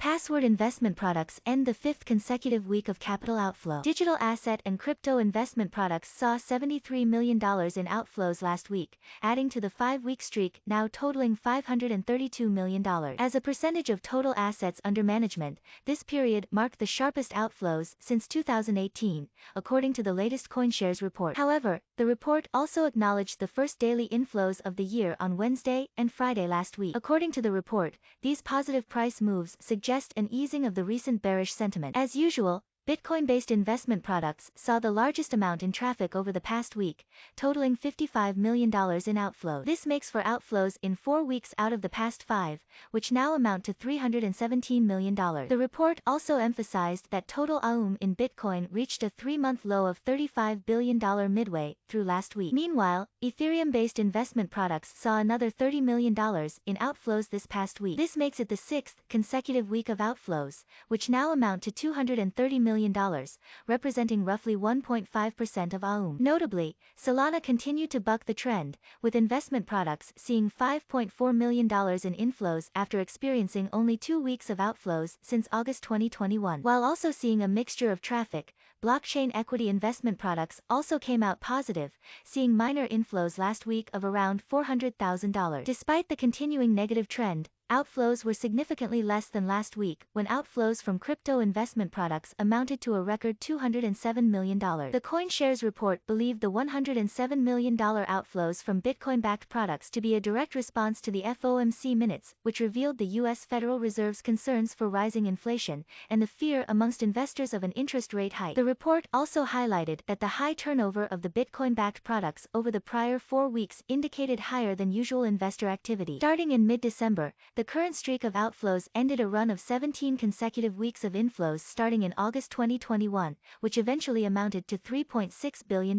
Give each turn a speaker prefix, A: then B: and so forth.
A: Password investment products end the fifth consecutive week of capital outflow. Digital asset and crypto investment products saw $73 million in outflows last week, adding to the 5-week streak now totaling $532 million. As a percentage of total assets under management, this period marked the sharpest outflows since 2018, according to the latest CoinShares report. However, the report also acknowledged the first daily inflows of the year on Wednesday and Friday last week. According to the report, these positive price moves suggest an easing of the recent bearish sentiment. As usual, Bitcoin-based investment products saw the largest amount in traffic over the past week, totaling $55 million in outflow. This makes for outflows in 4 weeks out of the past 5, which now amount to $317 million. The report also emphasized that total AUM in Bitcoin reached a 3-month low of $35 billion midway through last week. Meanwhile, Ethereum-based investment products saw another $30 million in outflows this past week. This makes it the 6th consecutive week of outflows, which now amount to $230 million, representing roughly 1.5% of AUM. Notably, Solana continued to buck the trend, with investment products seeing $5.4 million in inflows after experiencing only 2 weeks of outflows since August 2021. While also seeing a mixture of traffic, blockchain equity investment products also came out positive, seeing minor inflows last week of around $400,000. Despite the continuing negative trend, outflows were significantly less than last week, when outflows from crypto investment products amounted to a record $207 million. The CoinShares report believed the $107 million outflows from Bitcoin-backed products to be a direct response to the FOMC minutes, which revealed the U.S. Federal Reserve's concerns for rising inflation and the fear amongst investors of an interest rate hike. The report also highlighted that the high turnover of the Bitcoin-backed products over the prior 4 weeks indicated higher than usual investor activity. Starting in mid-December, the current streak of outflows ended a run of 17 consecutive weeks of inflows starting in August 2021, which eventually amounted to $3.6 billion.